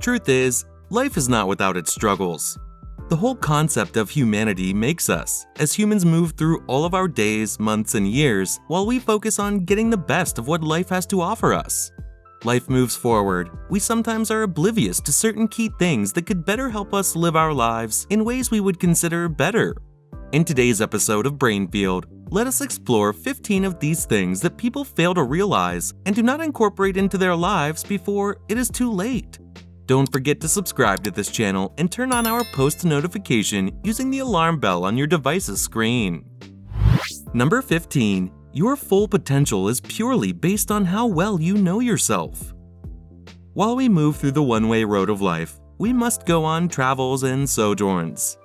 truth is, life is not without its struggles. The whole concept of humanity makes us, as humans move through all of our days, months, and years, while we focus on getting the best of what life has to offer us. Life moves forward. We sometimes are oblivious to certain key things that could better help us live our lives in ways we would consider better. In today's episode of Brainfield, let us explore 15 of these things that people fail to realize and do not incorporate into their lives before it is too late. Don't forget to subscribe to this channel and turn on our post notification using the alarm bell on your device's screen. Number 15. Your full potential is purely based on how well you know yourself. While we move through the one-way road of life, we must go on travels and sojourns.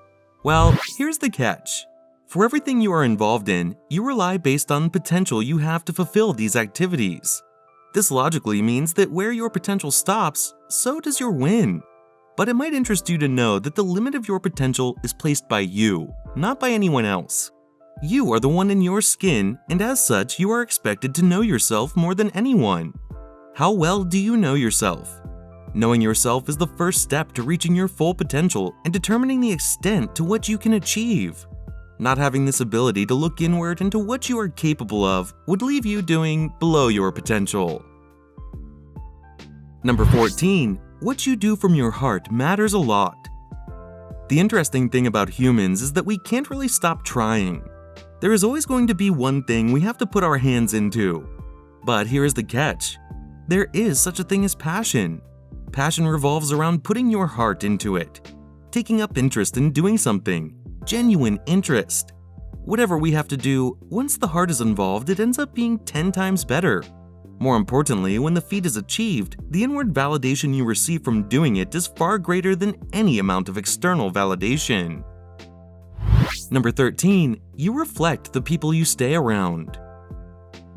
Well, here's the catch. For everything you are involved in, you rely based on potential you have to fulfill these activities. This logically means that where your potential stops, so does your win. But it might interest you to know that the limit of your potential is placed by you, not by anyone else. You are the one in your skin, and as such, you are expected to know yourself more than anyone. How well do you know yourself? Knowing yourself is the first step to reaching your full potential and determining the extent to which you can achieve. Not having this ability to look inward into what you are capable of would leave you doing below your potential. Number 14. What you do from your heart matters a lot. The interesting thing about humans is that we can't really stop trying. There is always going to be one thing we have to put our hands into. But here is the catch. There is such a thing as passion. Passion revolves around putting your heart into it, taking up interest in doing something. Genuine interest. Whatever we have to do, once the heart is involved, it ends up being 10 times better. More importantly, when the feat is achieved, the inward validation you receive from doing it is far greater than any amount of external validation. Number 13. You reflect the people you stay around.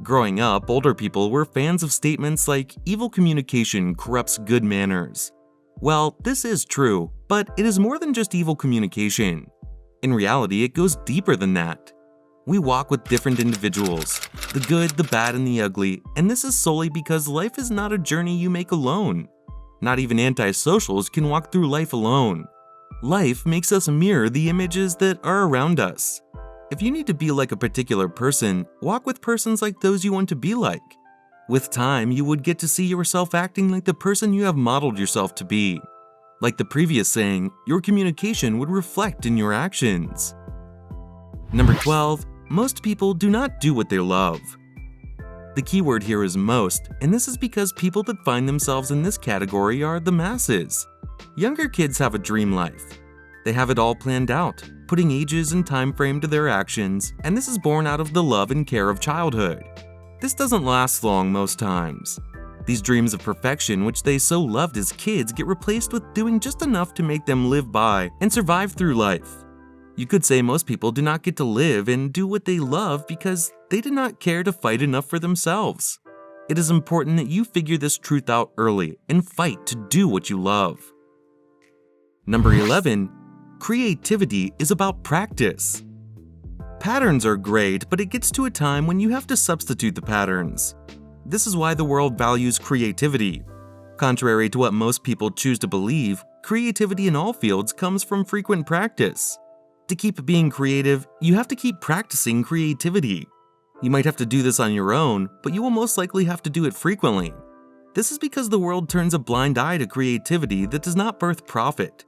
Growing up, older people were fans of statements like, "Evil communication corrupts good manners." Well, this is true, but it is more than just evil communication. In reality, it goes deeper than that. We walk with different individuals, the good, the bad, and the ugly, and this is solely because life is not a journey you make alone. Not even antisocials can walk through life alone. Life makes us mirror the images that are around us. If you need to be like a particular person, walk with persons like those you want to be like. With time, you would get to see yourself acting like the person you have modeled yourself to be. Like the previous saying, your communication would reflect in your actions. Number 12. Most people do not do what they love. The key word here is most, and this is because people that find themselves in this category are the masses. Younger kids have a dream life. They have it all planned out, putting ages and time frame to their actions, and this is born out of the love and care of childhood. This doesn't last long most times. These dreams of perfection which they so loved as kids get replaced with doing just enough to make them live by and survive through life. You could say most people do not get to live and do what they love because they did not care to fight enough for themselves. It is important that you figure this truth out early and fight to do what you love. Number 11. Creativity is about practice. Patterns are great, but it gets to a time when you have to substitute the patterns. This is why the world values creativity. Contrary to what most people choose to believe, creativity in all fields comes from frequent practice. To keep being creative, you have to keep practicing creativity. You might have to do this on your own, but you will most likely have to do it frequently. This is because the world turns a blind eye to creativity that does not birth profit.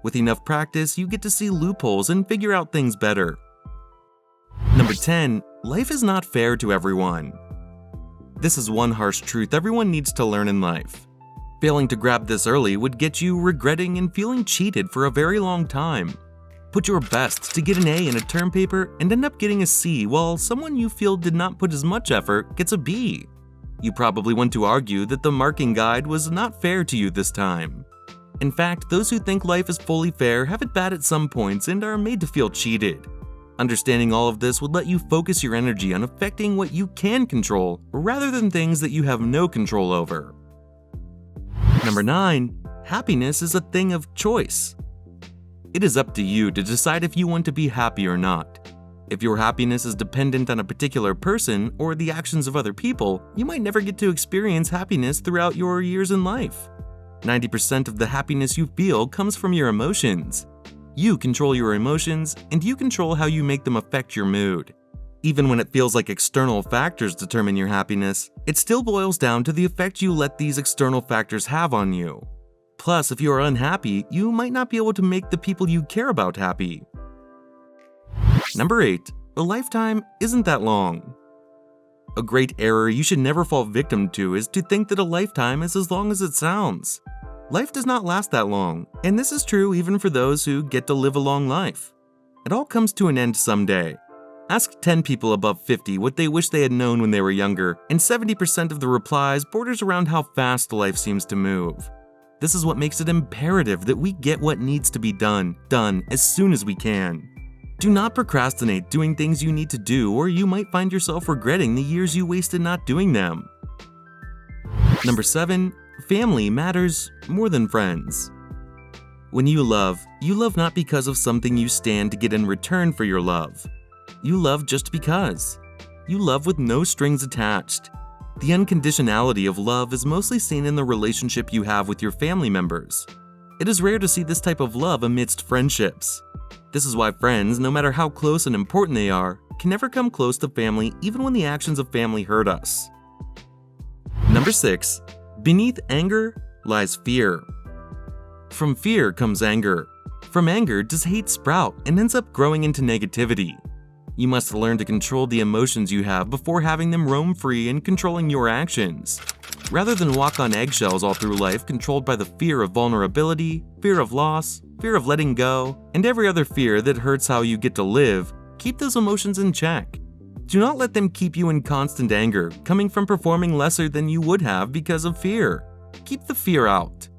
With enough practice, you get to see loopholes and figure out things better. Number 10. Life is not fair to everyone. This is one harsh truth everyone needs to learn in life. Failing to grab this early would get you regretting and feeling cheated for a very long time. Put your best to get an A in a term paper and end up getting a C, while someone you feel did not put as much effort gets a B. You probably want to argue that the marking guide was not fair to you this time. In fact, those who think life is fully fair have it bad at some points and are made to feel cheated. Understanding all of this would let you focus your energy on affecting what you can control rather than things that you have no control over. Number 9. Happiness is a thing of choice. It is up to you to decide if you want to be happy or not. If your happiness is dependent on a particular person or the actions of other people, you might never get to experience happiness throughout your years in life. 90% of the happiness you feel comes from your emotions. You control your emotions, and you control how you make them affect your mood. Even when it feels like external factors determine your happiness, it still boils down to the effect you let these external factors have on you. Plus, if you are unhappy, you might not be able to make the people you care about happy. Number 8. A lifetime isn't that long. A great error you should never fall victim to is to think that a lifetime is as long as it sounds. Life does not last that long, and this is true even for those who get to live a long life. It all comes to an end someday. Ask 10 people above 50 what they wish they had known when they were younger, and 70% of the replies borders around how fast life seems to move. This is what makes it imperative that we get what needs to be done as soon as we can. Do not procrastinate doing things you need to do, or you might find yourself regretting the years you wasted not doing them. Number 7. Family matters more than friends. When you love not because of something you stand to get in return for your love. You love just because. You love with no strings attached. The unconditionality of love is mostly seen in the relationship you have with your family members. It is rare to see this type of love amidst friendships. This is why friends, no matter how close and important they are, can never come close to family even when the actions of family hurt us. Number 6. Beneath anger lies fear. From fear comes anger. From anger does hate sprout and ends up growing into negativity. You must learn to control the emotions you have before having them roam free and controlling your actions. Rather than walk on eggshells all through life controlled by the fear of vulnerability, fear of loss, fear of letting go, and every other fear that hurts how you get to live, keep those emotions in check. Do not let them keep you in constant anger, coming from performing lesser than you would have because of fear. Keep the fear out.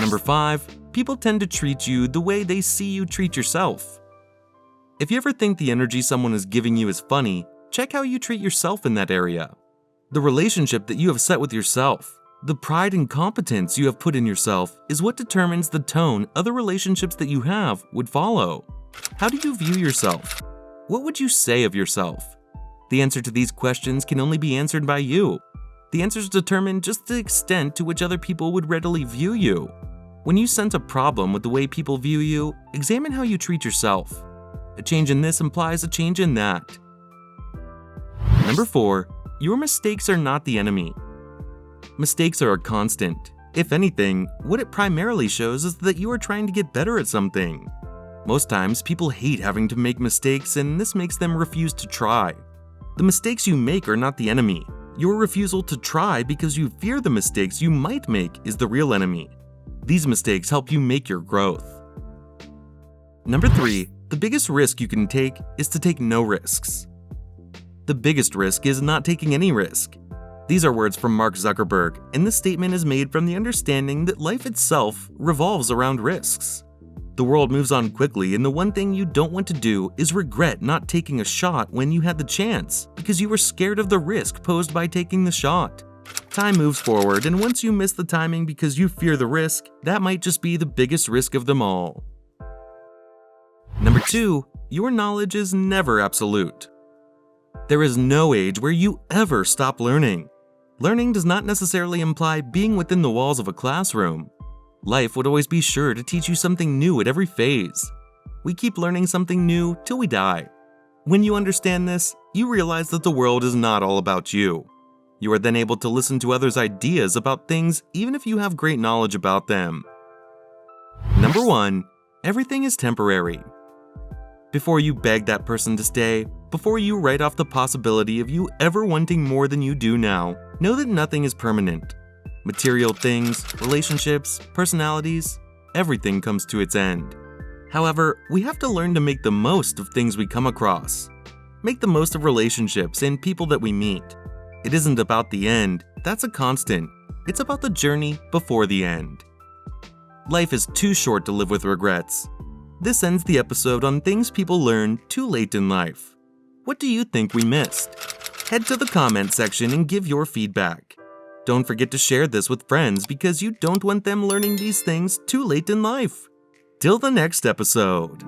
Number 5. People tend to treat you the way they see you treat yourself. If you ever think the energy someone is giving you is funny, check how you treat yourself in that area. The relationship that you have set with yourself, the pride and competence you have put in yourself is what determines the tone other relationships that you have would follow. How do you view yourself? What would you say of yourself? The answer to these questions can only be answered by you. The answers determine just the extent to which other people would readily view you. When you sense a problem with the way people view you, examine how you treat yourself. A change in this implies a change in that. Number 4. Your mistakes are not the enemy. Mistakes are a constant. If anything, what it primarily shows is that you are trying to get better at something. Most times, people hate having to make mistakes, and this makes them refuse to try. The mistakes you make are not the enemy. Your refusal to try because you fear the mistakes you might make is the real enemy. These mistakes help you make your growth. Number 3. The biggest risk you can take is to take no risks. The biggest risk is not taking any risk. These are words from Mark Zuckerberg, and this statement is made from the understanding that life itself revolves around risks. The world moves on quickly, and the one thing you don't want to do is regret not taking a shot when you had the chance, because you were scared of the risk posed by taking the shot. Time moves forward, and once you miss the timing because you fear the risk, that might just be the biggest risk of them all. Number 2. Your knowledge is never absolute. There is no age where you ever stop learning. Learning does not necessarily imply being within the walls of a classroom. Life would always be sure to teach you something new at every phase. We keep learning something new till we die. When you understand this, you realize that the world is not all about you. You are then able to listen to others' ideas about things even if you have great knowledge about them. Number 1. Everything is temporary. Before you beg that person to stay, before you write off the possibility of you ever wanting more than you do now, know that nothing is permanent. Material things, relationships, personalities, everything comes to its end. However, we have to learn to make the most of things we come across. Make the most of relationships and people that we meet. It isn't about the end, that's a constant. It's about the journey before the end. Life is too short to live with regrets. This ends the episode on things people learn too late in life. What do you think we missed? Head to the comment section and give your feedback. Don't forget to share this with friends because you don't want them learning these things too late in life. Till the next episode.